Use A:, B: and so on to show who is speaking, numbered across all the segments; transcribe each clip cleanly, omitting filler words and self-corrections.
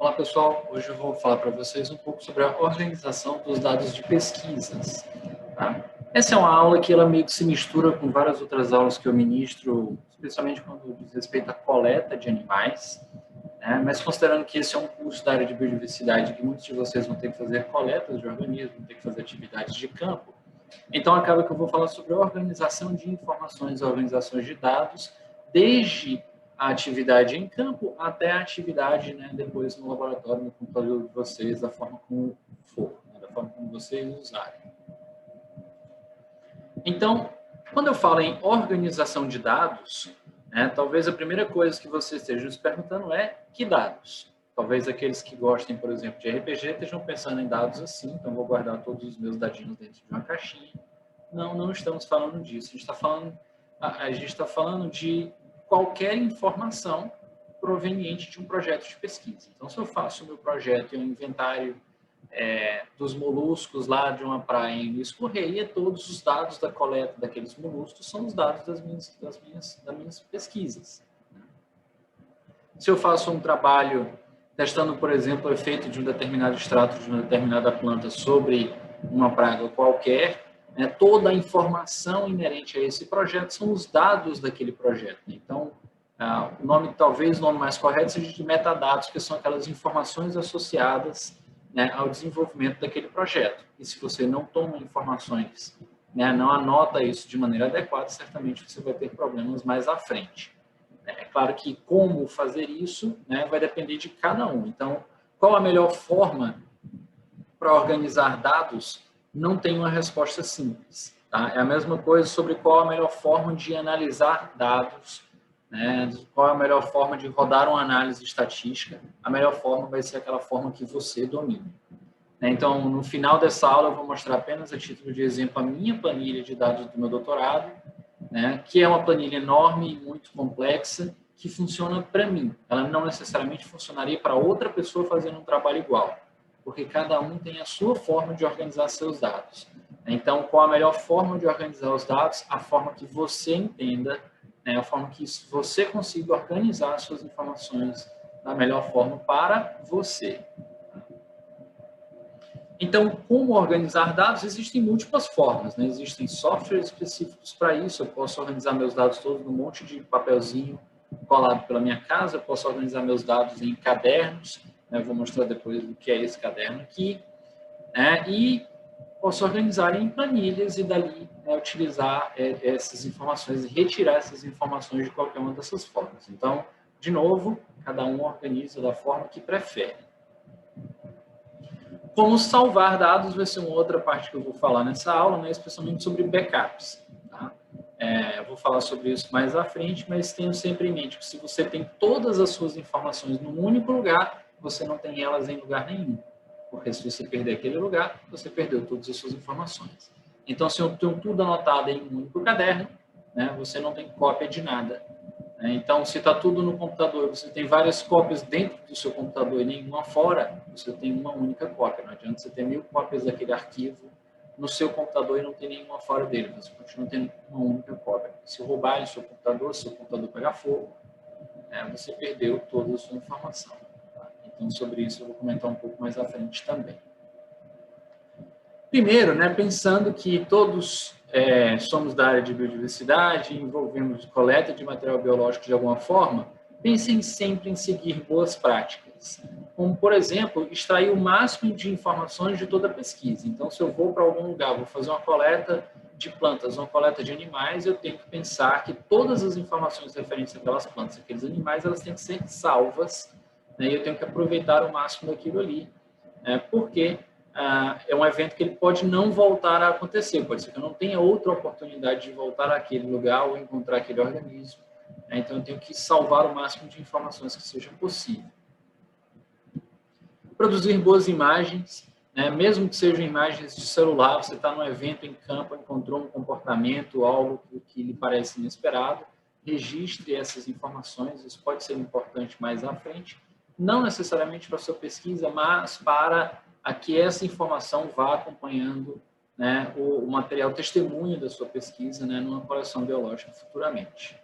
A: Olá pessoal, hoje eu vou falar para vocês um pouco sobre a organização dos dados de pesquisas. Tá? Essa é uma aula que ela meio que se mistura com várias outras aulas que eu ministro, especialmente quando diz respeito à coleta de animais, né? Mas considerando que esse é um curso da área de biodiversidade, que muitos de vocês vão ter que fazer coletas de organismos, vão ter que fazer atividades de campo, então acaba que eu vou falar sobre a organização de informações, organizações de dados, desde a atividade em campo até a atividade, né, depois no laboratório, no computador de vocês, da forma como for, né, da forma como vocês usarem. Então, quando eu falo em organização de dados, né, talvez a primeira coisa que vocês estejam se perguntando é que dados? Talvez aqueles que gostem, por exemplo, de RPG estejam pensando em dados assim, então vou guardar todos os meus dadinhos dentro de uma caixinha. Não estamos falando disso. A gente está falando de qualquer informação proveniente de um projeto de pesquisa. Então, se eu faço o meu projeto em um inventário dos moluscos lá de uma praia em Luiz Correia, todos os dados da coleta daqueles moluscos são os dados das minhas pesquisas. Se eu faço um trabalho testando, por exemplo, o efeito de um determinado extrato de uma determinada planta sobre uma praga qualquer, né, toda a informação inerente a esse projeto são os dados daquele projeto. Então, talvez o nome mais correto seja de metadados, que são aquelas informações associadas, né, ao desenvolvimento daquele projeto. E se você não toma informações, né, não anota isso de maneira adequada, certamente você vai ter problemas mais à frente. É claro que como fazer isso, né, vai depender de cada um. Então, qual a melhor forma para organizar dados? Não tem uma resposta simples. Tá? É a mesma coisa sobre qual a melhor forma de analisar dados, né? Qual é a melhor forma de rodar uma análise estatística. A melhor forma vai ser aquela forma que você domina. Então, no final dessa aula, eu vou mostrar apenas a título de exemplo a minha planilha de dados do meu doutorado, né, que é uma planilha enorme e muito complexa, que funciona para mim. Ela não necessariamente funcionaria para outra pessoa fazendo um trabalho igual, porque cada um tem a sua forma de organizar seus dados. Então, qual a melhor forma de organizar os dados? A forma que você entenda, né, a forma que você consiga organizar suas informações da melhor forma para você. Então, como organizar dados? Existem múltiplas formas, né? Existem softwares específicos para isso. Eu posso organizar meus dados todos num monte de papelzinho colado pela minha casa. Eu posso organizar meus dados em cadernos, né? Eu vou mostrar depois o que é esse caderno aqui. Né? E posso organizar em planilhas e dali, né, utilizar essas informações e retirar essas informações de qualquer uma dessas formas. Então, de novo, cada um organiza da forma que prefere. Como salvar dados vai ser uma outra parte que eu vou falar nessa aula, né, especialmente sobre backups. Tá? Eu vou falar sobre isso mais à frente, mas tenho sempre em mente que se você tem todas as suas informações num único lugar, você não tem elas em lugar nenhum. Porque se você perder aquele lugar, você perdeu todas as suas informações. Então, se eu tenho tudo anotado em um único caderno, né, você não tem cópia de nada. Então, se está tudo no computador, você tem várias cópias dentro do seu computador e nenhuma fora, você tem uma única cópia. Não adianta você ter 1000 cópias daquele arquivo no seu computador e não ter nenhuma fora dele. Você continua tendo uma única cópia. Se roubarem o seu computador pegar fogo, você perdeu toda a sua informação. Tá? Então, sobre isso eu vou comentar um pouco mais à frente também. Primeiro, né, pensando que todos somos da área de biodiversidade, envolvemos coleta de material biológico de alguma forma, pensem sempre em seguir boas práticas. Como, por exemplo, extrair o máximo de informações de toda a pesquisa. Então, se eu vou para algum lugar, vou fazer uma coleta de plantas, uma coleta de animais, eu tenho que pensar que todas as informações referentes àquelas plantas, aqueles animais, elas têm que ser salvas, né, e eu tenho que aproveitar o máximo daquilo ali. Porque é um evento que ele pode não voltar a acontecer, pode ser que eu não tenha outra oportunidade de voltar àquele lugar ou encontrar aquele organismo. Então, eu tenho que salvar o máximo de informações que seja possível. Produzir boas imagens, né? Mesmo que sejam imagens de celular, você está num evento em campo, encontrou um comportamento, algo que lhe parece inesperado, registre essas informações, isso pode ser importante mais à frente, não necessariamente para a sua pesquisa, mas para que essa informação vá acompanhando, né, o material testemunho da sua pesquisa, né, numa coleção biológica futuramente.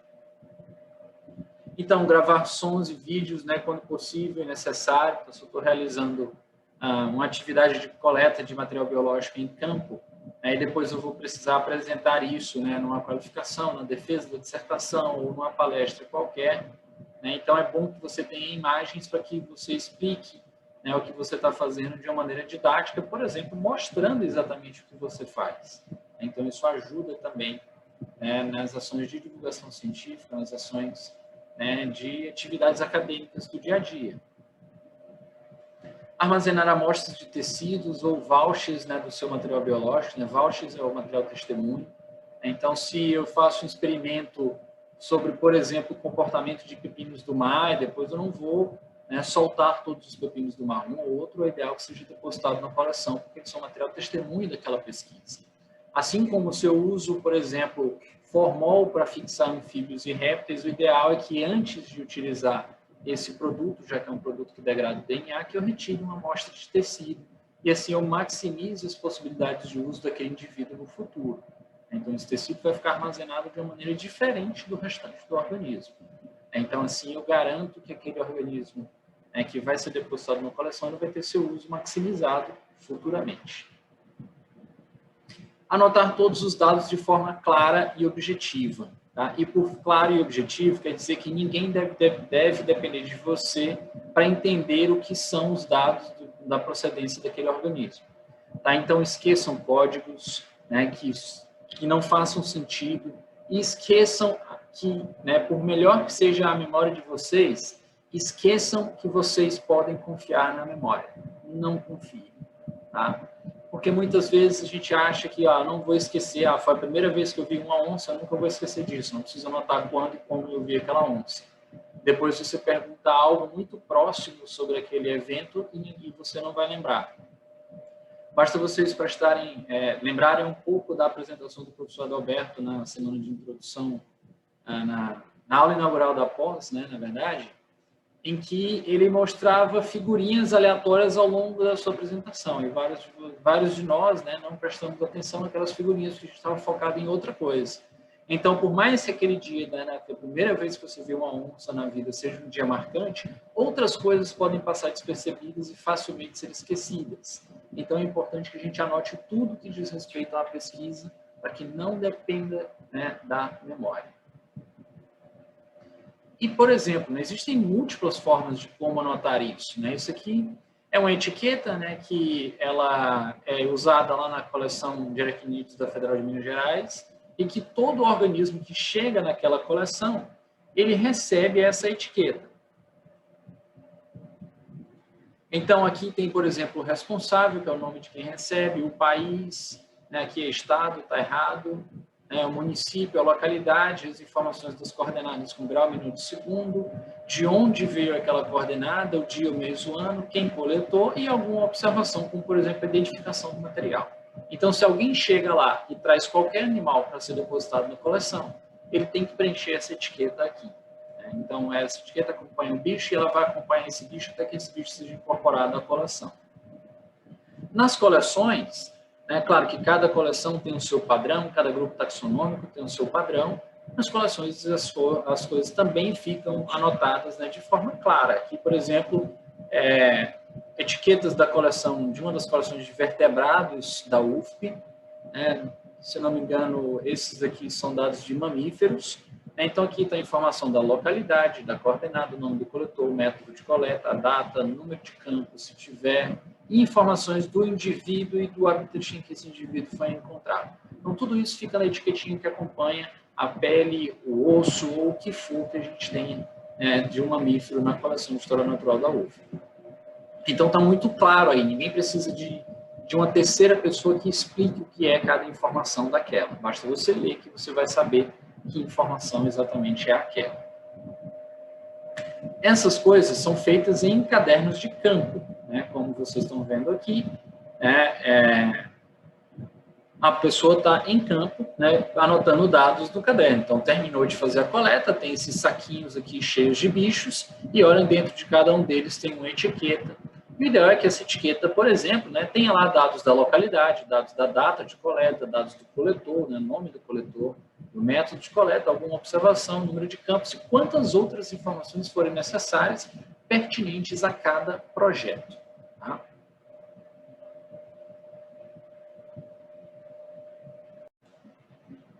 A: Então, gravar sons e vídeos, né, quando possível e necessário. Então, se eu estou realizando uma atividade de coleta de material biológico em campo, e depois eu vou precisar apresentar isso, né, numa qualificação, na defesa da dissertação ou numa palestra qualquer, né, então é bom que você tenha imagens para que você explique, né, o que você está fazendo de uma maneira didática, por exemplo, mostrando exatamente o que você faz. Então, isso ajuda também, né, nas ações de divulgação científica, nas ações, né, de atividades acadêmicas do dia a dia. Armazenar amostras de tecidos ou vouchers, né, do seu material biológico, né? Vouchers é o material testemunho. Então, se eu faço um experimento sobre, por exemplo, o comportamento de pepinos do mar, e depois eu não vou, né, soltar todos os pepinos do mar, um ou outro, é ideal que seja depositado na coleção, porque eles são material testemunho daquela pesquisa. Assim como o seu uso, por exemplo, formol para fixar anfíbios e répteis, o ideal é que antes de utilizar esse produto, já que é um produto que degrada o DNA, que eu retire uma amostra de tecido e assim eu maximizo as possibilidades de uso daquele indivíduo no futuro. Então, esse tecido vai ficar armazenado de uma maneira diferente do restante do organismo. Então, assim, eu garanto que aquele organismo, né, que vai ser depositado na coleção, ele vai ter seu uso maximizado futuramente. Anotar todos os dados de forma clara e objetiva. Tá? E por claro e objetivo, quer dizer que ninguém deve depender de você para entender o que são os dados da procedência daquele organismo. Tá? Então, esqueçam códigos, né, que não façam sentido e esqueçam que, né, por melhor que seja a memória de vocês, esqueçam que vocês podem confiar na memória. Não confiem. Tá? Porque muitas vezes a gente acha que não vou esquecer, foi a primeira vez que eu vi uma onça, eu nunca vou esquecer disso, não preciso anotar quando e como eu vi aquela onça. Depois você pergunta algo muito próximo sobre aquele evento e você não vai lembrar. Basta vocês lembrarem um pouco da apresentação do professor Adalberto na semana de introdução, na aula inaugural da pós, né, na verdade, em que ele mostrava figurinhas aleatórias ao longo da sua apresentação. E vários de nós, né, não prestamos atenção naquelas figurinhas, que a gente estava focado em outra coisa. Então, por mais que aquele dia, né, a primeira vez que você viu uma onça na vida, seja um dia marcante, outras coisas podem passar despercebidas e facilmente ser esquecidas. Então, é importante que a gente anote tudo que diz respeito à pesquisa, para que não dependa, né, da memória. E, por exemplo, né, existem múltiplas formas de como anotar isso. Né? Isso aqui é uma etiqueta, né, que ela é usada lá na coleção de aracnídeos da Federal de Minas Gerais e que todo organismo que chega naquela coleção, ele recebe essa etiqueta. Então, aqui tem, por exemplo, o responsável, que é o nome de quem recebe, o país, né, aqui é estado, está errado, o município, a localidade, as informações das coordenadas com grau, minuto, segundo, de onde veio aquela coordenada, o dia, o mês, o ano, quem coletou e alguma observação, como, por exemplo, a identificação do material. Então, se alguém chega lá e traz qualquer animal para ser depositado na coleção, ele tem que preencher essa etiqueta aqui. Então, essa etiqueta acompanha o bicho e ela vai acompanhar esse bicho até que esse bicho seja incorporado à coleção. Nas coleções, é claro que cada coleção tem o seu padrão, cada grupo taxonômico tem o seu padrão. Nas coleções, as coisas também ficam anotadas, né, de forma clara. Aqui, por exemplo, etiquetas da coleção, de uma das coleções de vertebrados da UFP. Se não me engano, esses aqui são dados de mamíferos. Então, aqui está a informação da localidade, da coordenada, o nome do coletor, o método de coleta, a data, número de campo, se tiver, e informações do indivíduo e do habitat em que esse indivíduo foi encontrado. Então, tudo isso fica na etiquetinha que acompanha a pele, o osso ou o que for que a gente tenha de um mamífero na coleção de História Natural da UFP. Então, está muito claro aí, ninguém precisa de uma terceira pessoa que explique o que é cada informação daquela. Basta você ler que você vai saber que informação exatamente é aquela. Essas coisas são feitas em cadernos de campo, né? Como vocês estão vendo aqui, a pessoa está em campo, né, anotando dados do caderno. Então, terminou de fazer a coleta, tem esses saquinhos aqui cheios de bichos, e olha, dentro de cada um deles tem uma etiqueta. O ideal é que essa etiqueta, por exemplo, né, tenha lá dados da localidade, dados da data de coleta, dados do coletor, né, nome do coletor, do método de coleta, alguma observação, número de campos e quantas outras informações forem necessárias, pertinentes a cada projeto. Tá?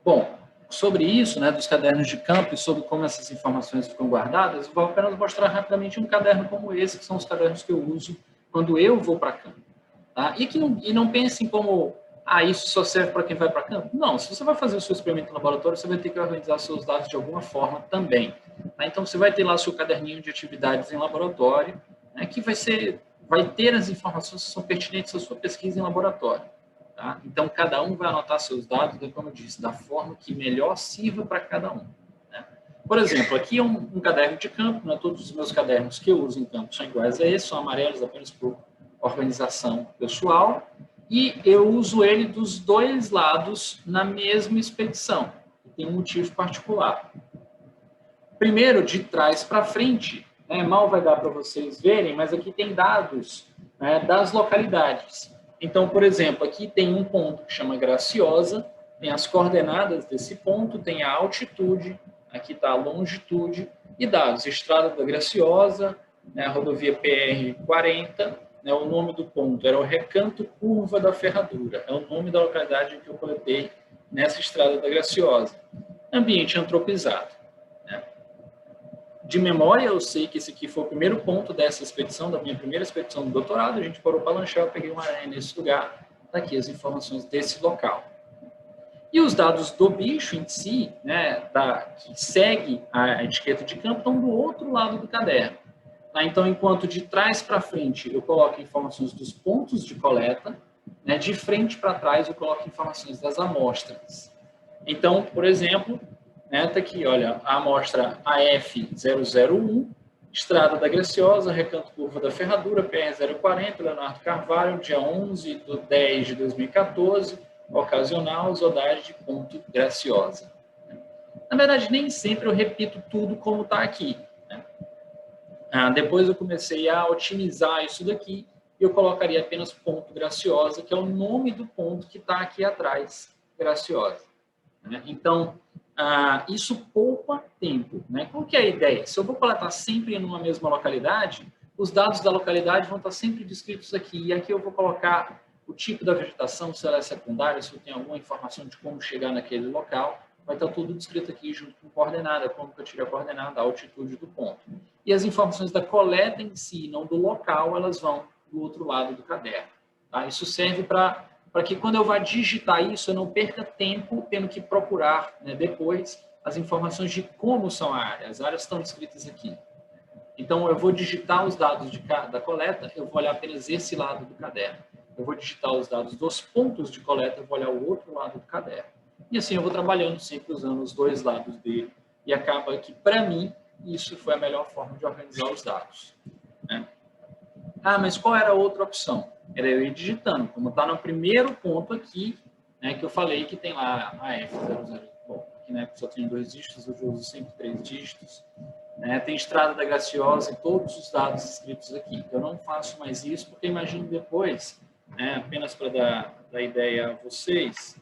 A: Bom, sobre isso, né, dos cadernos de campo e sobre como essas informações ficam guardadas, eu vou apenas mostrar rapidamente um caderno como esse, que são os cadernos que eu uso quando eu vou para campo. Tá? E não pensem como, isso só serve para quem vai para campo. Não, se você vai fazer o seu experimento no laboratório, você vai ter que organizar seus dados de alguma forma também. Tá? Então, você vai ter lá seu caderninho de atividades em laboratório, né, que vai ter as informações que são pertinentes à sua pesquisa em laboratório. Tá? Então, cada um vai anotar seus dados, como eu disse, da forma que melhor sirva para cada um. Né? Por exemplo, aqui é um caderno de campo, né? Todos os meus cadernos que eu uso em campo são iguais a esse, são amarelos apenas por organização pessoal, e eu uso ele dos dois lados na mesma expedição. Tem um motivo particular. Primeiro, de trás para frente, né? Mal vai dar para vocês verem, mas aqui tem dados, né, das localidades. Então, por exemplo, aqui tem um ponto que chama Graciosa, tem as coordenadas desse ponto, tem a altitude, aqui está a longitude e dados. Estrada da Graciosa, né, a rodovia PR-40, né, o nome do ponto era o Recanto Curva da Ferradura, é o nome da localidade que eu coletei nessa Estrada da Graciosa. Ambiente antropizado. Né? De memória, eu sei que esse aqui foi o primeiro ponto dessa expedição, da minha primeira expedição do doutorado. A gente parou para lanchar, eu peguei uma aranha nesse lugar. Está aqui as informações desse local. E os dados do bicho em si, né, que segue a etiqueta de campo, estão do outro lado do caderno. Tá? Então, enquanto de trás para frente eu coloco informações dos pontos de coleta, né, de frente para trás eu coloco informações das amostras. Então, por exemplo, está aqui, olha, a amostra AF001, Estrada da Graciosa, Recanto Curva da Ferradura, PR040, Leonardo Carvalho, dia 11/10/2014, ocasional, isodade de ponto Graciosa. Na verdade, nem sempre eu repito tudo como está aqui. Né? Depois eu comecei a otimizar isso daqui e eu colocaria apenas ponto Graciosa, que é o nome do ponto que está aqui atrás, Graciosa. Né? Então, isso poupa tempo. Né? Qual que é a ideia? Se eu vou coletar sempre numa mesma localidade, os dados da localidade vão estar sempre descritos aqui. E aqui eu vou colocar o tipo da vegetação, se ela é secundária, se eu tenho alguma informação de como chegar naquele local, vai estar tudo descrito aqui junto com coordenada, como que eu tiro a coordenada, a altitude do ponto. E as informações da coleta em si, não do local, elas vão do outro lado do caderno. Tá? Isso serve para que quando eu vá digitar isso, eu não perca tempo tendo que procurar, né, depois as informações de como são a área. As áreas estão descritas aqui. Então, eu vou digitar os dados da coleta, eu vou olhar apenas esse lado do caderno. Eu vou digitar os dados dos pontos de coleta, eu vou olhar o outro lado do caderno. E assim eu vou trabalhando sempre usando os dois lados dele. E acaba que, para mim, isso foi a melhor forma de organizar os dados. Né? Mas qual era a outra opção? Era eu ir digitando, como está no primeiro ponto aqui, né, que eu falei que tem lá a F00. Bom, aqui na época só tem 2 dígitos, hoje eu uso sempre 3 dígitos. Né, tem Estrada da Graciosa e todos os dados escritos aqui. Eu não faço mais isso, porque imagino depois, né, apenas para dar ideia a vocês,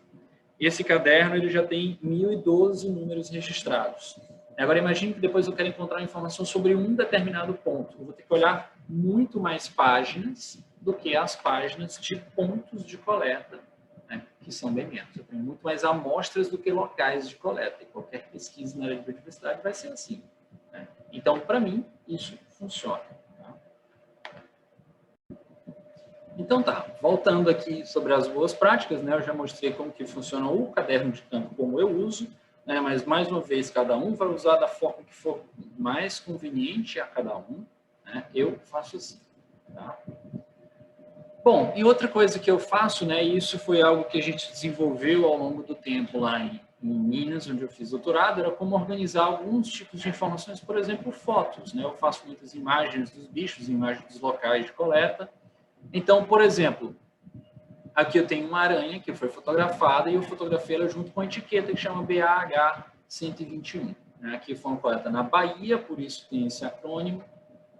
A: esse caderno ele já tem 1012 números registrados. Agora, imagine que depois eu quero encontrar informação sobre um determinado ponto. Eu vou ter que olhar muito mais páginas do que as páginas de pontos de coleta, né, que são bem menos. Eu tenho muito mais amostras do que locais de coleta. E qualquer pesquisa na área de biodiversidade vai ser assim. Né? Então, para mim, isso funciona. Tá? Então, voltando aqui sobre as boas práticas, né, eu já mostrei como que funciona o caderno de campo, como eu uso. Né, mas, mais uma vez, cada um vai usar da forma que for mais conveniente a cada um. Né, eu faço assim. Tá? Bom, e outra coisa que eu faço, né, e isso foi algo que a gente desenvolveu ao longo do tempo lá em Minas, onde eu fiz doutorado, era como organizar alguns tipos de informações, por exemplo, fotos. Né, eu faço muitas imagens dos bichos, imagens dos locais de coleta. Então, por exemplo, aqui eu tenho uma aranha que foi fotografada e eu fotografei ela junto com a etiqueta que chama BAH121. Né? Aqui foi uma coleta na Bahia, por isso tem esse acrônimo,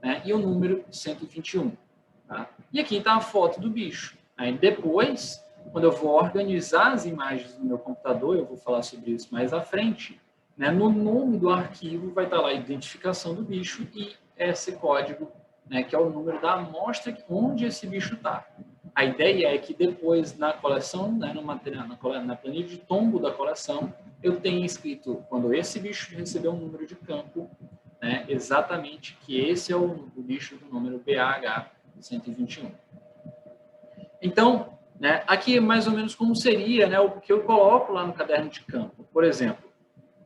A: né? E o número 121. Tá? E aqui está a foto do bicho. Aí depois quando eu vou organizar as imagens no meu computador, eu vou falar sobre isso mais à frente, né, no nome do arquivo vai estar lá a identificação do bicho e esse código, né, que é o número da amostra onde esse bicho está. A ideia é que depois na coleção, né, na planilha de tombo da coleção, eu tenha escrito, quando esse bicho receber um número de campo, né, exatamente que esse é o bicho do número BAH121. Então, né, aqui é mais ou menos como seria, né, o que eu coloco lá no caderno de campo. Por exemplo,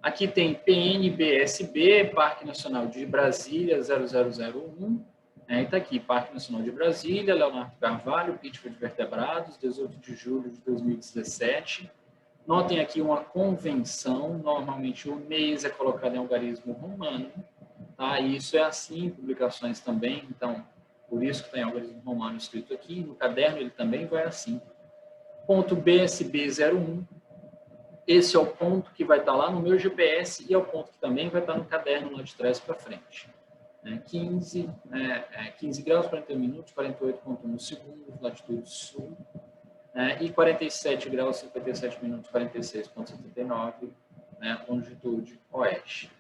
A: aqui tem PNBSB, Parque Nacional de Brasília 0001, né, e está aqui, Parque Nacional de Brasília, Leonardo Carvalho, Pittsburgh de Vertebrados, 18 de julho de 2017. Notem aqui uma convenção, normalmente o mês é colocado em algarismo romano, tá? E isso é assim em publicações também, então, por isso que está em algarismo romano escrito aqui, no caderno ele também vai assim. Ponto BSB01, esse é o ponto que vai estar lá no meu GPS e é o ponto que também vai estar no caderno lá de trás para frente. 15 graus, 41 minutos, 48,1 segundos, latitude sul, e 47 graus, 57 minutos, 46,79, longitude oeste.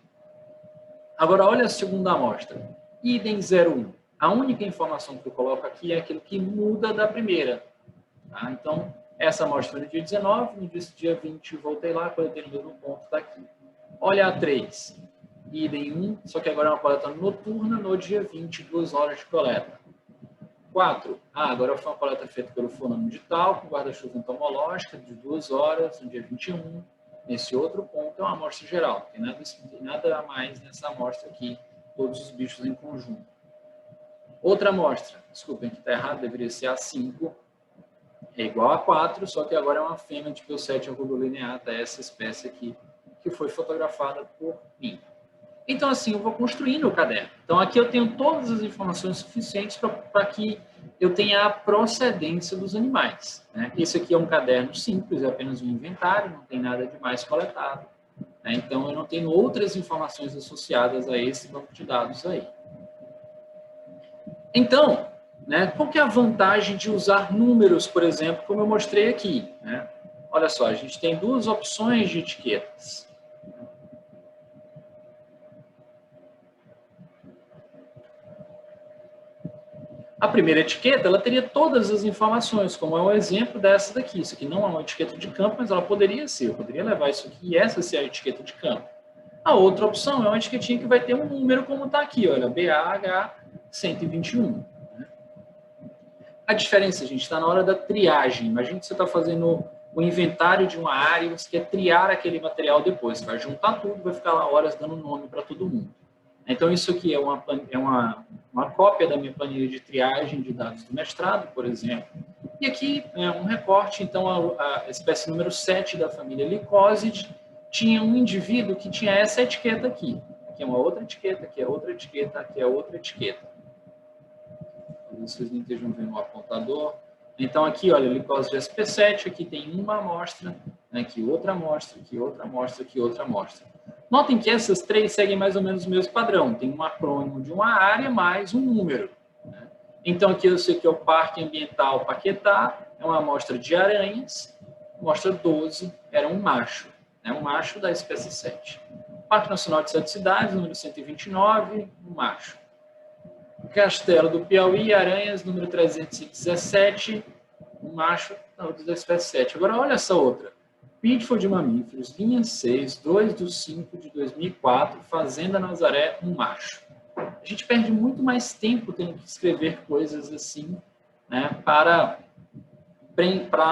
A: Agora, olha a segunda amostra. Idem 01. A única informação que eu coloco aqui é aquilo que muda da primeira. Tá? Então, essa amostra foi no dia 19, no dia 20 voltei lá, coletei no mesmo ponto, está aqui. Olha a 3. Idem 1, só que agora é uma coleta noturna no dia 20, 2 horas de coleta. 4. Agora foi uma coleta feita pelo fulano de tal, com guarda-chuva entomológica, de 2 horas, no dia 21. Nesse outro ponto é uma amostra geral, não tem nada a mais nessa amostra aqui, todos os bichos em conjunto. Outra amostra, desculpem que está errado, deveria ser a 5, é igual a 4, só que agora é uma fêmea de P7 arrudo-lineata, essa espécie aqui, que foi fotografada por mim. Então, assim, eu vou construindo o caderno. Então, aqui eu tenho todas as informações suficientes para que eu tenha a procedência dos animais. Esse aqui é um caderno simples, é apenas um inventário, não tem nada de mais coletado. Então, eu não tenho outras informações associadas a esse banco de dados aí. Então, qual que é a vantagem de usar números, por exemplo, como eu mostrei aqui? Olha só, a gente tem duas opções de etiquetas. A primeira etiqueta, ela teria todas as informações, como é o exemplo dessa daqui. Isso aqui não é uma etiqueta de campo, mas ela poderia ser. Eu poderia levar isso aqui e essa ser a etiqueta de campo. A outra opção é uma etiquetinha que vai ter um número como está aqui, olha, BAH121. A diferença, gente, está na hora da triagem. Imagina que você está fazendo o inventário de uma área e você quer triar aquele material depois. Você vai juntar tudo, vai ficar lá horas dando nome para todo mundo. Então, isso aqui é uma cópia da minha planilha de triagem de dados do mestrado, por exemplo. E aqui é um recorte, então, a espécie número 7 da família Lycosidae tinha um indivíduo que tinha essa etiqueta aqui. Aqui é uma outra etiqueta, aqui é outra etiqueta, aqui é outra etiqueta. Vocês não estejam vendo o apontador. Então, aqui, olha, Lycosidae SP7, aqui tem uma amostra, aqui outra amostra, aqui outra amostra, aqui outra amostra. Notem que essas três seguem mais ou menos o mesmo padrão. Tem um acrônimo de uma área mais um número. Então, aqui eu sei que é o Parque Ambiental Paquetá, é uma amostra de aranhas. Amostra 12 era um macho da espécie 7. Parque Nacional de 7 Cidades, número 129, um macho. Castelo do Piauí, aranhas, número 317, um macho da espécie 7. Agora, olha essa outra. Pittsburgh de Mamíferos, linha 6, 2/5 de 2004, Fazenda Nazaré, um macho. A gente perde muito mais tempo tendo que escrever coisas assim, para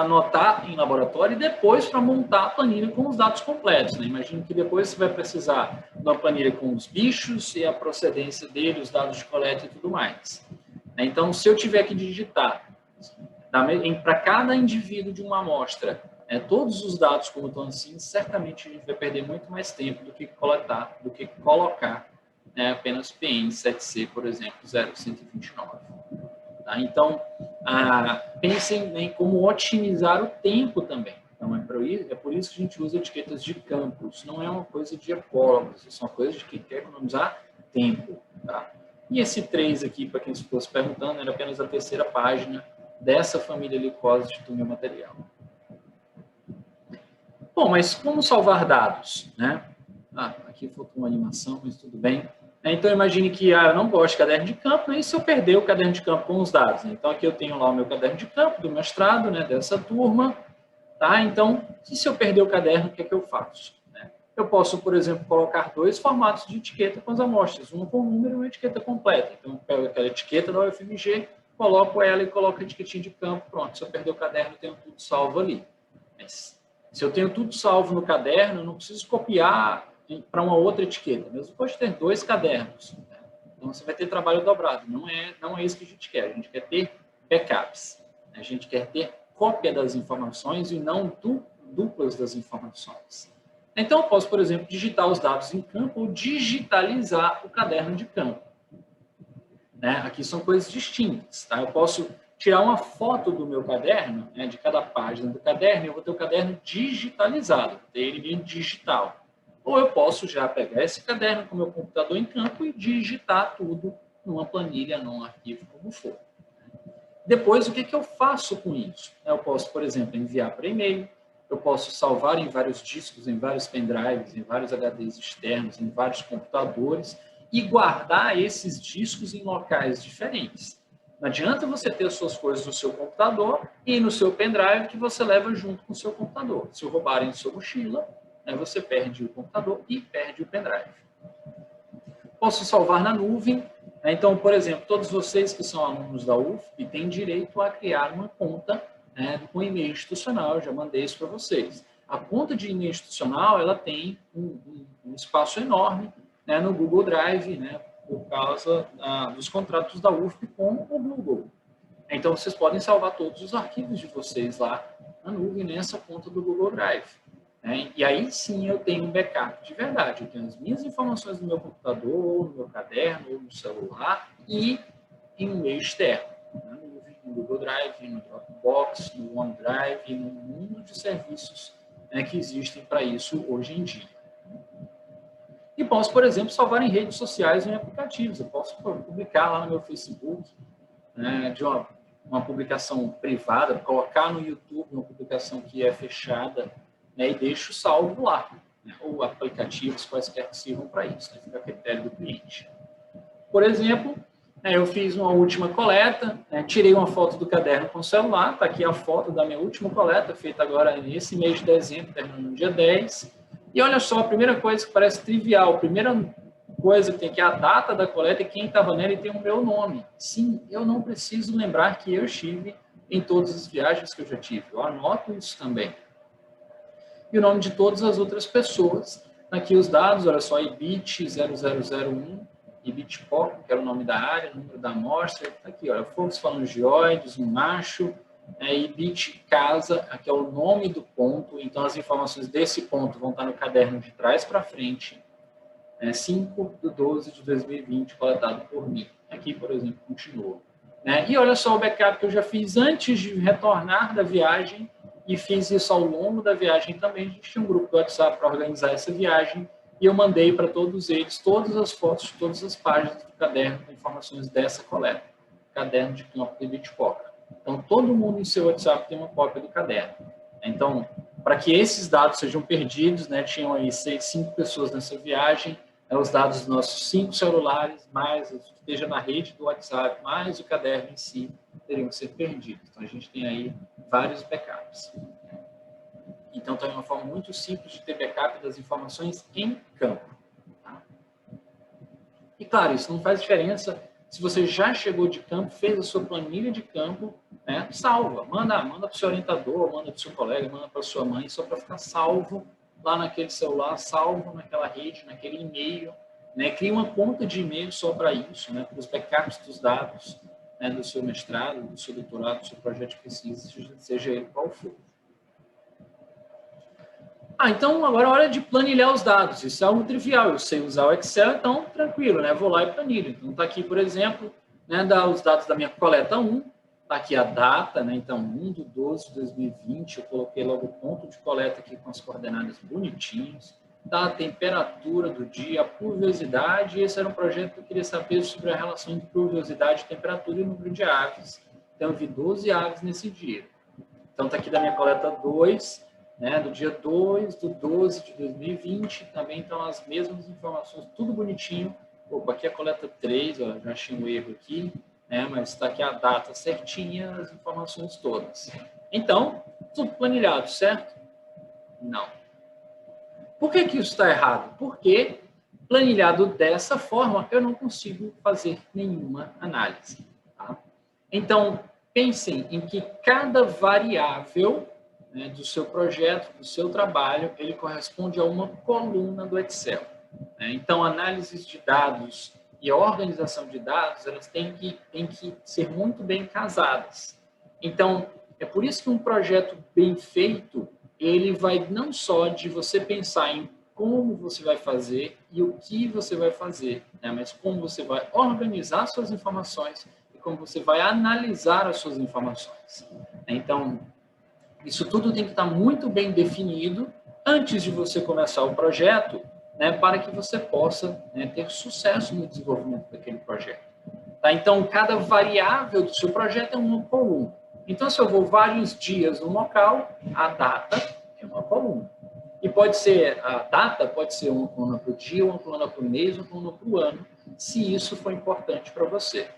A: anotar em laboratório e depois para montar a planilha com os dados completos. Imagino que depois você vai precisar de uma planilha com os bichos e a procedência dele, os dados de coleta e tudo mais. Então, se eu tiver que digitar para cada indivíduo de uma amostra, todos os dados como estão assim, certamente a gente vai perder muito mais tempo do que coletar, do que colocar apenas PN7C, por exemplo, 0129. Tá? Então, pensem em como otimizar o tempo também. Então, é por isso que a gente usa etiquetas de campos. Não é uma coisa de ecólogos, isso é uma coisa de quem quer economizar tempo. Tá? E esse 3 aqui, para quem ficou se perguntando, era apenas a terceira página dessa família Lycosidae do meu material. Bom, mas como salvar dados, né? Aqui faltou uma animação, mas tudo bem. Então, imagine que eu não gosto de caderno de campo, e se eu perder o caderno de campo com os dados? Né? Então, aqui eu tenho lá o meu caderno de campo do mestrado, né, dessa turma. Tá? Então, se eu perder o caderno, o que é que eu faço? Né? Eu posso, por exemplo, colocar 2 formatos de etiqueta com as amostras, uma com número e uma etiqueta completa. Então, eu pego aquela etiqueta da UFMG, coloco ela e coloco a etiquetinha de campo, pronto. Se eu perder o caderno, eu tenho tudo salvo ali. Mas, se eu tenho tudo salvo no caderno, eu não preciso copiar para uma outra etiqueta. Mesmo pode ter 2 cadernos. Né? Então, você vai ter trabalho dobrado. Não é isso que a gente quer. A gente quer ter backups. A gente quer ter cópia das informações e não duplas das informações. Então, eu posso, por exemplo, digitar os dados em campo ou digitalizar o caderno de campo. Né? Aqui são coisas distintas. Tá? Eu posso tirar uma foto do meu caderno, né, de cada página do caderno, e eu vou ter o caderno digitalizado, ter ele digital. Ou eu posso já pegar esse caderno com o meu computador em campo e digitar tudo numa planilha, num arquivo, como for. Depois, o que eu faço com isso? Eu posso, por exemplo, enviar para e-mail, eu posso salvar em vários discos, em vários pendrives, em vários HDs externos, em vários computadores e guardar esses discos em locais diferentes. Não adianta você ter as suas coisas no seu computador e no seu pendrive que você leva junto com o seu computador. Se roubarem sua mochila, você perde o computador e perde o pendrive. Posso salvar na nuvem. Então, por exemplo, todos vocês que são alunos da UFP têm direito a criar uma conta com e-mail institucional. Eu já mandei isso para vocês. A conta de e-mail institucional ela tem um espaço enorme no Google Drive, por causa dos contratos da UFP com o Google. Então, vocês podem salvar todos os arquivos de vocês lá na nuvem, nessa conta do Google Drive. E aí sim eu tenho um backup de verdade. Eu tenho as minhas informações no meu computador, no meu caderno, ou no celular e em um meio externo. Na nuvem, no Google Drive, no Dropbox, no OneDrive, no mundo de serviços que existem para isso hoje em dia. E posso, por exemplo, salvar em redes sociais ou em aplicativos. Eu posso publicar lá no meu Facebook, de uma publicação privada, colocar no YouTube uma publicação que é fechada, e deixo salvo lá, ou aplicativos quaisquer que sirvam para isso, fica a critério do cliente. Por exemplo, eu fiz uma última coleta, tirei uma foto do caderno com o celular, está aqui a foto da minha última coleta, feita agora nesse mês de dezembro, terminando no dia 10, e olha só, a primeira coisa que parece trivial, a primeira coisa que tem aqui é a data da coleta e quem estava nela e tem o meu nome. Sim, eu não preciso lembrar que eu estive em todas as viagens que eu já tive, eu anoto isso também. E o nome de todas as outras pessoas. Aqui os dados, olha só, IBIT 0001, IBIT POC, que era o nome da área, número da amostra, está aqui, olha, focos falangeoides, um macho, IBIT casa, aqui é o nome do ponto, então as informações desse ponto vão estar no caderno de trás para frente, 5/12 de 2020, coletado por mim. Aqui, por exemplo, continua. E olha só o backup que eu já fiz antes de retornar da viagem, e fiz isso ao longo da viagem também. A gente tinha um grupo do WhatsApp para organizar essa viagem e eu mandei para todos eles todas as fotos de todas as páginas do caderno com informações dessa coleta. Caderno de campo de Bitpoca. Então, todo mundo em seu WhatsApp tem uma cópia do caderno. Então, para que esses dados sejam perdidos, tinham aí 5 pessoas nessa viagem, os dados dos nossos 5 celulares, mais o que esteja na rede do WhatsApp, mais o caderno em si, teriam que ser perdidos. Então, a gente tem aí vários backups. Então, tem uma forma muito simples de ter backup das informações em campo. Tá? E, claro, isso não faz diferença se você já chegou de campo, fez a sua planilha de campo, salva, manda para o seu orientador, manda para o seu colega, manda para a sua mãe, só para ficar salvo lá naquele celular, salvo naquela rede, naquele e-mail. Cria uma conta de e-mail só para isso, para os backups dos dados, do seu mestrado, do seu doutorado, do seu projeto de pesquisa, seja ele qual for. Então agora é hora de planilhar os dados. Isso é algo trivial, eu sei usar o Excel, então tranquilo, vou lá e planilho. Então está aqui, por exemplo, os dados da minha coleta 1, está aqui a data, então 1/12/2020, eu coloquei logo o ponto de coleta aqui com as coordenadas bonitinhas, tá? A temperatura do dia, a pluviosidade, esse era um projeto que eu queria saber sobre a relação de pluviosidade, temperatura e número de aves. Então eu vi 12 aves nesse dia. Então está aqui da minha coleta 2, né, do dia 2/12/2020, também estão as mesmas informações, tudo bonitinho. Opa, aqui é a coleta 3, ó, já achei um erro aqui, né, mas está aqui a data certinha, as informações todas. Então, tudo planilhado, certo? Não. Por que que isso está errado? Porque planilhado dessa forma, eu não consigo fazer nenhuma análise. Tá? Então, pensem em que cada variável, né, do seu projeto, do seu trabalho, ele corresponde a uma coluna do Excel. Né? Então, análises de dados e a organização de dados, elas têm que ser muito bem casadas. Então, é por isso que um projeto bem feito, ele vai não só de você pensar em como você vai fazer e o que você vai fazer, né? Mas como você vai organizar suas informações e como você vai analisar as suas informações. Então, isso tudo tem que estar muito bem definido antes de você começar o projeto, né, para que você possa, né, ter sucesso no desenvolvimento daquele projeto. Tá? Então, cada variável do seu projeto é uma coluna. Então, se eu vou vários dias no local, a data é uma coluna. E pode ser, a data pode ser uma coluna para o dia, uma coluna para o mês, uma coluna para o ano, se isso for importante para você.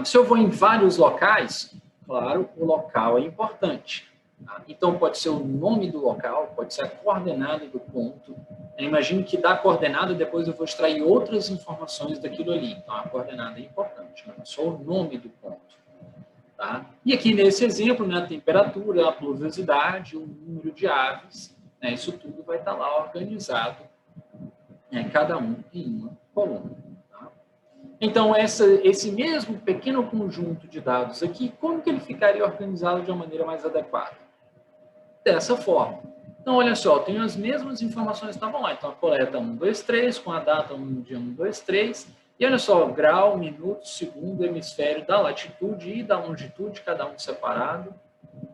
A: Se eu vou em vários locais, claro, o local é importante. Tá? Então, pode ser o nome do local, pode ser a coordenada do ponto. Imagine que da coordenada, depois eu vou extrair outras informações daquilo ali. Então, a coordenada é importante, não é só o nome do ponto. Tá? E aqui nesse exemplo, né, a temperatura, a pluviosidade, o número de aves, né, isso tudo vai estar lá organizado, né, cada um em uma coluna. Tá? Então, esse mesmo pequeno conjunto de dados aqui, como que ele ficaria organizado de uma maneira mais adequada? Dessa forma. Então, olha só, eu tenho as mesmas informações que estavam lá. Então, a coleta 1, 2, 3, com a data 1, dia 1, 2, 3. E olha só, grau, minuto, segundo, hemisfério da latitude e da longitude, cada um separado.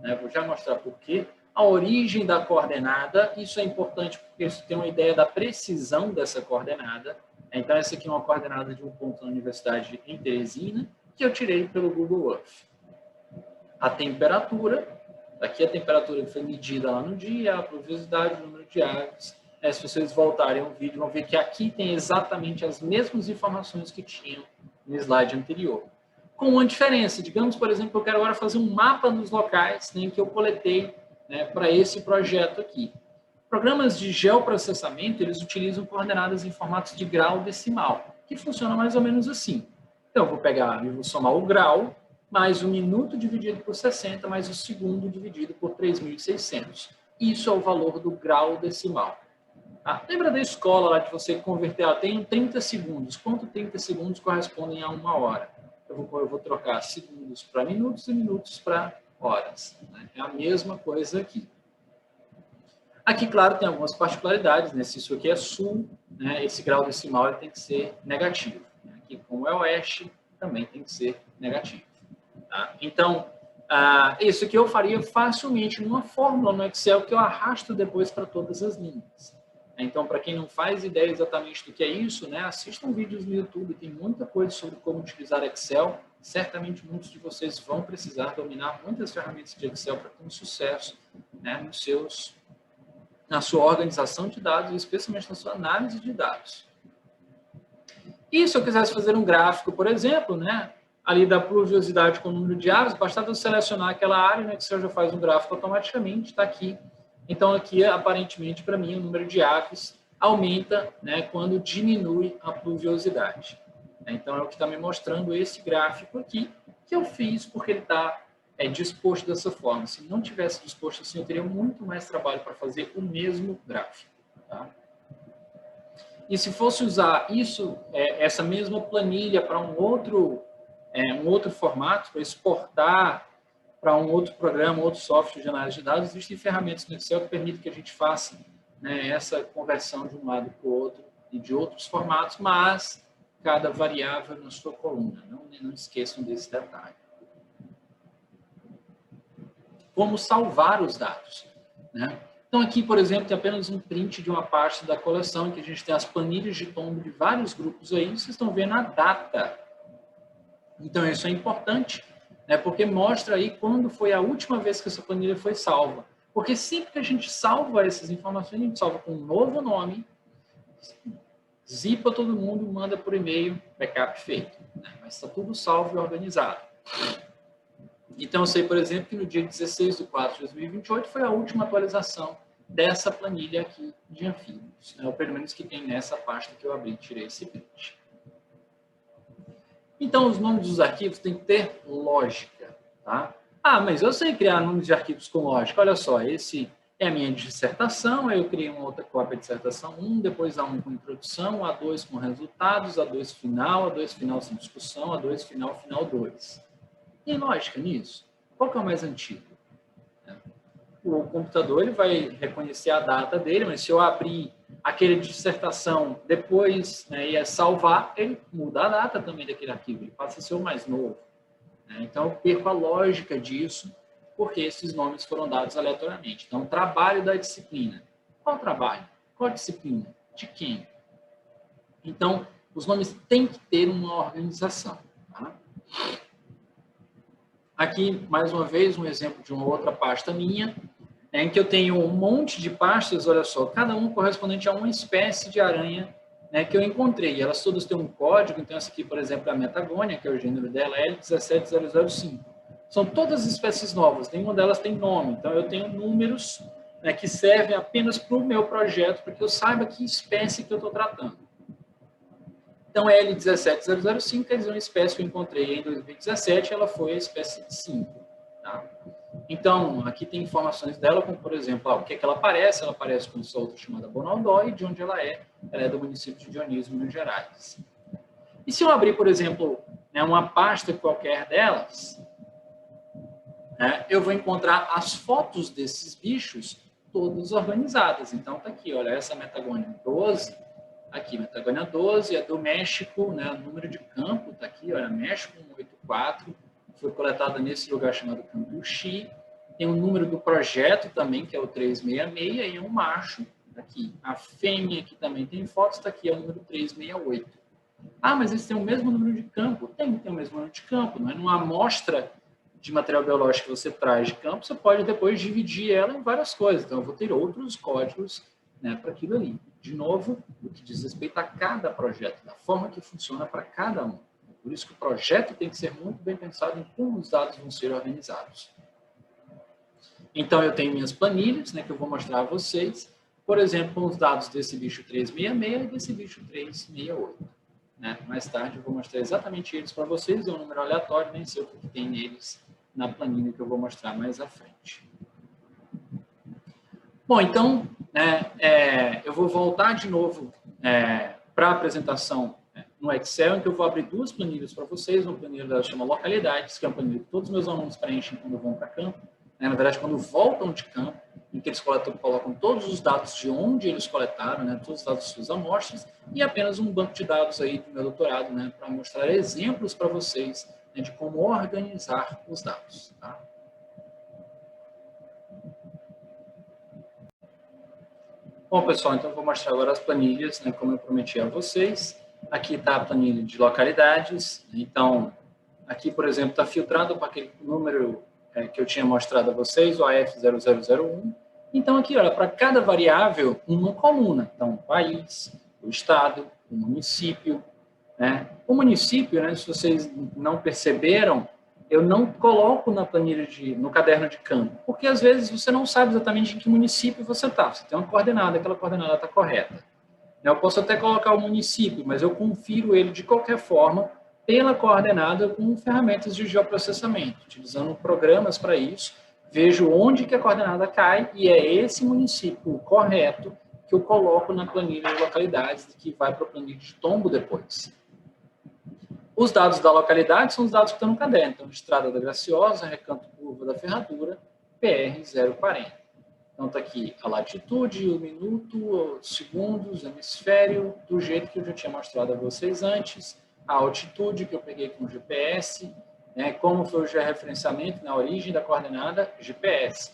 A: Né? Vou já mostrar por quê. A origem da coordenada, isso é importante porque você tem uma ideia da precisão dessa coordenada. Então, essa aqui é uma coordenada de um ponto na Universidade em Teresina, que eu tirei pelo Google Earth. A temperatura, aqui a temperatura que foi medida lá no dia, a pluviosidade, o número de aves. Se vocês voltarem ao vídeo, vão ver que aqui tem exatamente as mesmas informações que tinham no slide anterior. Com uma diferença, digamos, por exemplo, eu quero agora fazer um mapa dos locais, né, que eu coletei, né, para esse projeto aqui. Programas de geoprocessamento, eles utilizam coordenadas em formatos de grau decimal, que funciona mais ou menos assim. Então, eu vou pegar e vou somar o grau, mais o minuto dividido por 60, mais o segundo dividido por 3.600. Isso é o valor do grau decimal. Ah, lembra da escola lá de você converter, tenho 30 segundos. Quanto 30 segundos correspondem a uma hora? Eu vou trocar segundos para minutos e minutos para horas. Né? É a mesma coisa aqui. Aqui, claro, tem algumas particularidades. Né? Se isso aqui é sul, né, esse grau decimal ele tem que ser negativo. Aqui, como é oeste, também tem que ser negativo. Tá? Então, isso aqui eu faria facilmente numa fórmula no Excel que eu arrasto depois para todas as linhas. Então, para quem não faz ideia exatamente do que é isso, né, assistam vídeos no YouTube, tem muita coisa sobre como utilizar Excel. Certamente muitos de vocês vão precisar dominar muitas ferramentas de Excel para ter um sucesso, né, na sua organização de dados, especialmente na sua análise de dados. E se eu quisesse fazer um gráfico, por exemplo, né, ali da pluviosidade com o número de aves, bastava eu selecionar aquela área, né, que o Excel já faz um gráfico automaticamente, está aqui. Então, aqui, aparentemente, para mim, o número de aves aumenta, né, quando diminui a pluviosidade. Então, é o que está me mostrando esse gráfico aqui, que eu fiz porque ele está disposto dessa forma. Se não tivesse disposto assim, eu teria muito mais trabalho para fazer o mesmo gráfico. Tá? E se fosse usar isso, essa mesma planilha para um outro formato, para exportar para um outro programa, outro software de análise de dados, existem ferramentas no Excel que permitem que a gente faça, né, essa conversão de um lado para o outro e de outros formatos, mas cada variável na sua coluna. Não esqueçam desse detalhe. Como salvar os dados. Né? Então, aqui, por exemplo, tem apenas um print de uma parte da coleção em que a gente tem as planilhas de tombo de vários grupos aí. Vocês estão vendo a data. Então, isso é importante, né, porque mostra aí quando foi a última vez que essa planilha foi salva. Porque sempre que a gente salva essas informações, a gente salva com um novo nome, zipa todo mundo, manda por e-mail, backup feito. Né? Mas está tudo salvo e organizado. Então, eu sei, por exemplo, que no dia 16/4/2028 foi a última atualização dessa planilha aqui de anfíbios, né? Ou pelo menos que tem nessa pasta que eu abri e tirei esse print. Então, os nomes dos arquivos têm que ter lógica, tá? Ah, mas eu sei criar nomes de arquivos com lógica. Olha só, esse é a minha dissertação, aí eu criei uma outra cópia de dissertação 1, depois A1 com introdução, A2 com resultados, A2 final, A2 final sem discussão, A2 final, final 2. Tem lógica nisso? Qual que é o mais antigo? O computador ele vai reconhecer a data dele, mas se eu abrir aquele dissertação depois, né, e salvar, ele muda a data também daquele arquivo, ele passa a ser o mais novo. Né? Então, eu perco a lógica disso, porque esses nomes foram dados aleatoriamente. Então, trabalho da disciplina. Qual trabalho? Qual disciplina? De quem? Então, os nomes têm que ter uma organização. Tá? Aqui, mais uma vez, um exemplo de uma outra pasta minha, em que eu tenho um monte de pastas, olha só, cada uma correspondente a uma espécie de aranha, né, que eu encontrei. Elas todas têm um código, então essa aqui, por exemplo, é a Metagônia, que é o gênero dela, é L17005. São todas espécies novas, nenhuma delas tem nome, então eu tenho números, né, que servem apenas para o meu projeto, para que eu saiba que espécie que eu estou tratando. Então, L17005 quer dizer uma espécie que eu encontrei em 2017, ela foi a espécie 5. Tá? Então, aqui tem informações dela, como, por exemplo, o que é que ela aparece? Ela aparece com essa outra chamada Bonaldó, e de onde ela é do município de Dionísio, Minas Gerais. E se eu abrir, por exemplo, né, uma pasta qualquer delas, né, eu vou encontrar as fotos desses bichos todas organizadas. Então, tá aqui, olha, essa Metagônia 12, aqui, Metagônia 12, é do México, né, o número de campo está aqui, olha, México 184, foi coletada nesse lugar chamado Cambuchi. Tem o número do projeto também, que é o 366, e um macho, tá aqui. A fêmea, que também tem fotos, está aqui, é o número 368. Ah, mas eles têm o mesmo número de campo? Tem o mesmo número de campo, não é? Numa amostra de material biológico que você traz de campo, você pode depois dividir ela em várias coisas. Então, eu vou ter outros códigos, né, para aquilo ali. De novo, o que diz respeito a cada projeto, da forma que funciona para cada um. Por isso que o projeto tem que ser muito bem pensado em como os dados vão ser organizados. Então, eu tenho minhas planilhas, né, que eu vou mostrar a vocês. Por exemplo, com os dados desse bicho 366 e desse bicho 368. Né? Mais tarde eu vou mostrar exatamente eles para vocês. É um número aleatório, nem sei o que tem neles na planilha que eu vou mostrar mais à frente. Bom, então, eu vou voltar de novo para a apresentação no Excel, em que eu vou abrir duas planilhas para vocês. Uma planilha que chama Localidades, que é uma planilha que todos os meus alunos preenchem quando vão para campo. Na verdade, quando voltam de campo, em que eles colocam todos os dados de onde eles coletaram, né, todos os dados de suas amostras, e apenas um banco de dados aí do meu doutorado, né, para mostrar exemplos para vocês, né, de como organizar os dados. Tá? Bom, pessoal, então eu vou mostrar agora as planilhas, né, como eu prometi a vocês. Aqui está a planilha de localidades. Então, aqui, por exemplo, está filtrado para aquele número que eu tinha mostrado a vocês, o AF0001. Então, aqui, olha, para cada variável, uma coluna. Então, país, o estado, o município. Né? O município, né, se vocês não perceberam, eu não coloco na planilha, no caderno de campo, porque às vezes você não sabe exatamente em que município você está. Você tem uma coordenada, aquela coordenada está correta. Eu posso até colocar o município, mas eu confiro ele de qualquer forma pela coordenada com ferramentas de geoprocessamento, utilizando programas para isso. Vejo onde que a coordenada cai e é esse município correto que eu coloco na planilha de localidades, que vai para a planilha de tombo depois. Os dados da localidade são os dados que estão no caderno. Então, Estrada da Graciosa, Recanto Curva da Ferradura, PR 040. Então, está aqui a latitude, o minuto, os segundos, o hemisfério, do jeito que eu já tinha mostrado a vocês antes, a altitude que eu peguei com o GPS, né, como foi o georreferenciamento na origem da coordenada GPS.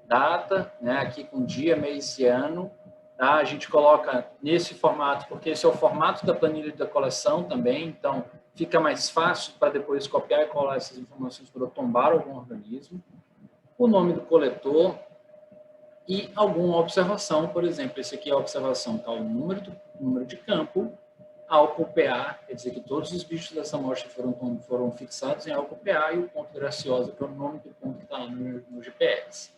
A: Data, né, aqui com dia, mês e ano. Tá? A gente coloca nesse formato, porque esse é o formato da planilha da coleção também, então fica mais fácil para depois copiar e colar essas informações para eu tombar algum organismo. O nome do coletor, e alguma observação, por exemplo, esse aqui é a observação, está o número de campo, álcool PA, quer dizer que todos os bichos dessa amostra foram fixados em álcool PA, e o ponto Graciosa, que é o nome do ponto que está lá no GPS.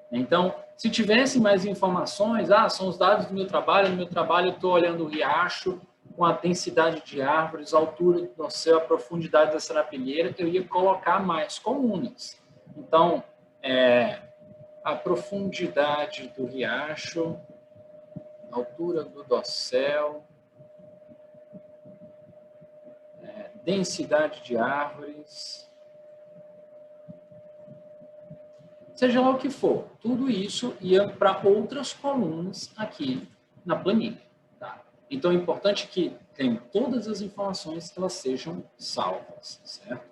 A: Então, se tivesse mais informações, são os dados do meu trabalho, no meu trabalho eu estou olhando o riacho, com a densidade de árvores, a altura do céu, a profundidade da serapilheira, eu ia colocar mais comunas. Então, a profundidade do riacho, a altura do dossel, densidade de árvores, seja lá o que for, tudo isso ia para outras colunas aqui na planilha. Tá? Então, é importante que tenham todas as informações que elas sejam salvas, certo?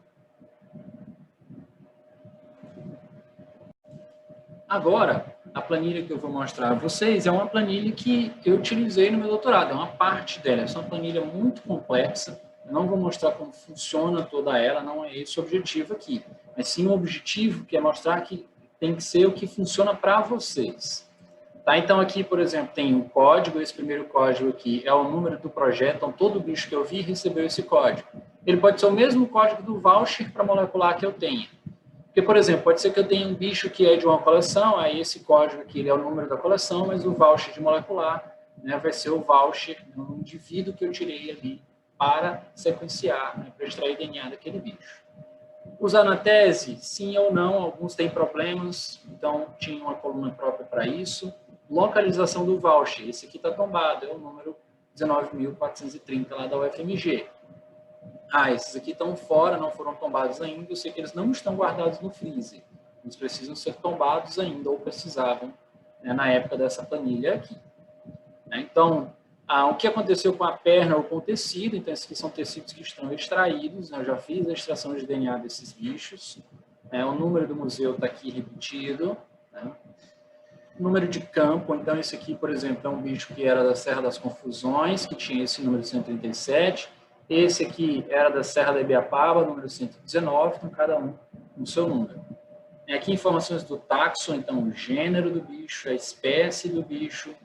A: Agora, a planilha que eu vou mostrar a vocês é uma planilha que eu utilizei no meu doutorado, é uma parte dela, é uma planilha muito complexa, eu não vou mostrar como funciona toda ela, não é esse o objetivo aqui, mas sim o objetivo que é mostrar que tem que ser o que funciona para vocês. Tá? Então, aqui, por exemplo, tem um código, esse primeiro código aqui é o número do projeto, então todo bicho que eu vi recebeu esse código. Ele pode ser o mesmo código do voucher para molecular que eu tenha. Porque, por exemplo, pode ser que eu tenha um bicho que é de uma coleção, aí esse código aqui ele é o número da coleção, mas o voucher de molecular, né, vai ser o voucher do indivíduo que eu tirei ali para sequenciar, né, para extrair DNA daquele bicho. Usar na tese, sim ou não, alguns têm problemas, então tinha uma coluna própria para isso. Localização do voucher, esse aqui está tombado, é o número 19.430 lá da UFMG. Esses aqui estão fora, não foram tombados ainda, eu sei que eles não estão guardados no freezer. Eles precisam ser tombados ainda, ou precisavam, né, na época dessa planilha aqui. Então, o que aconteceu com a perna ou com o tecido, então esses aqui são tecidos que estão extraídos, né, eu já fiz a extração de DNA desses bichos, o número do museu está aqui repetido, né? Número de campo, então esse aqui, por exemplo, é um bicho que era da Serra das Confusões, que tinha esse número 137, esse aqui era da Serra da Ibiapaba, número 119, então cada um com o seu número. Aqui informações do taxon, então o gênero do bicho, a espécie do bicho,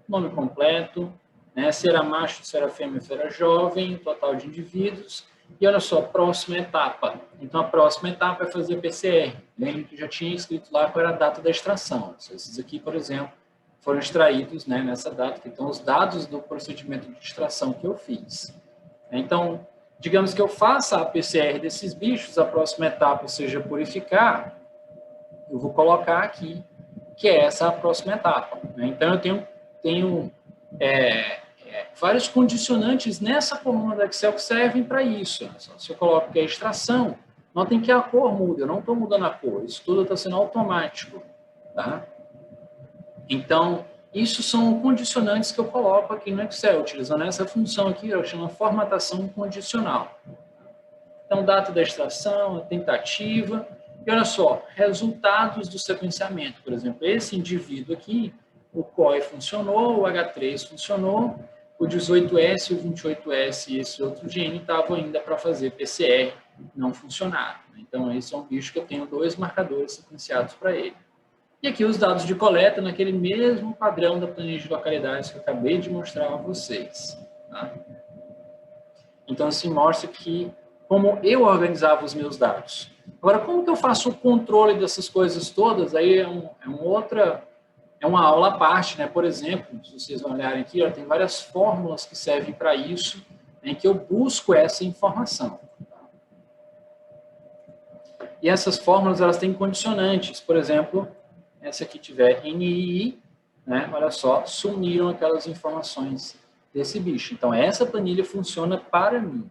A: nome completo, né, se era macho, se era fêmea, se era jovem, total de indivíduos. E olha só, próxima etapa. Então, a próxima etapa é fazer PCR. Lembra que já tinha escrito lá qual era a data da extração. Esses aqui, por exemplo, foram extraídos, né, nessa data, que estão os dados do procedimento de extração que eu fiz. Então, digamos que eu faça a PCR desses bichos, a próxima etapa seja purificar, eu vou colocar aqui que é essa a próxima etapa. Né? Então, eu tenho vários condicionantes nessa coluna do Excel que servem para isso. Se eu coloco que é extração, notem que a cor muda, eu não estou mudando a cor, isso tudo está sendo automático. Tá? Então, isso são condicionantes que eu coloco aqui no Excel, utilizando essa função aqui, eu chamo formatação condicional. Então, data da extração, a tentativa, e olha só, resultados do sequenciamento. Por exemplo, esse indivíduo aqui, o COI funcionou, o H3 funcionou, o 18S, o 28S e esse outro gene estavam ainda para fazer PCR, não funcionaram. Então, esse é um bicho que eu tenho 2 marcadores sequenciados para ele. E aqui os dados de coleta naquele mesmo padrão da planilha de localidades que eu acabei de mostrar a vocês. Tá? Então, assim, mostra que como eu organizava os meus dados. Agora, como que eu faço o controle dessas coisas todas? Aí é uma aula à parte, né? Por exemplo, se vocês olharem aqui, tem várias fórmulas que servem para isso, em que eu busco essa informação. E essas fórmulas, elas têm condicionantes. Por exemplo, essa aqui tiver NII, né? Olha só, sumiram aquelas informações desse bicho. Então, essa planilha funciona para mim.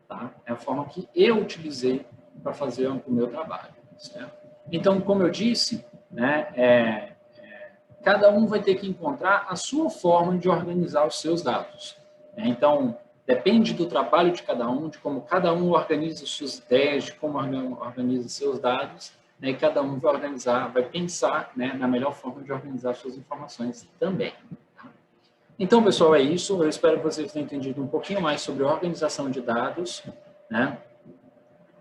A: Tá? É a forma que eu utilizei para fazer o meu trabalho. Certo? Então, como eu disse, né, cada um vai ter que encontrar a sua forma de organizar os seus dados. Então, depende do trabalho de cada um, de como cada um organiza suas ideias, de como organiza seus dados, né, e cada um vai organizar, vai pensar, né, na melhor forma de organizar suas informações também. Tá? Então, pessoal, é isso. Eu espero que vocês tenham entendido um pouquinho mais sobre organização de dados. Né?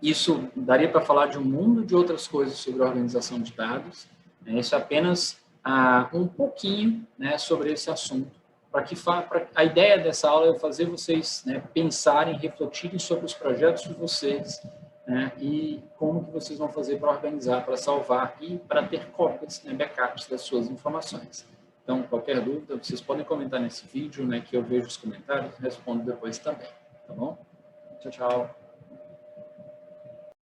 A: Isso daria para falar de um mundo de outras coisas sobre organização de dados. Isso é apenas um pouquinho, né, sobre esse assunto. A ideia dessa aula é fazer vocês, né, pensarem, refletirem sobre os projetos de vocês, né, e como que vocês vão fazer para organizar, para salvar e para ter cópias, né, backups das suas informações. Então, qualquer dúvida, vocês podem comentar nesse vídeo, né, que eu vejo os comentários e respondo depois também, tá bom? Tchau, tchau.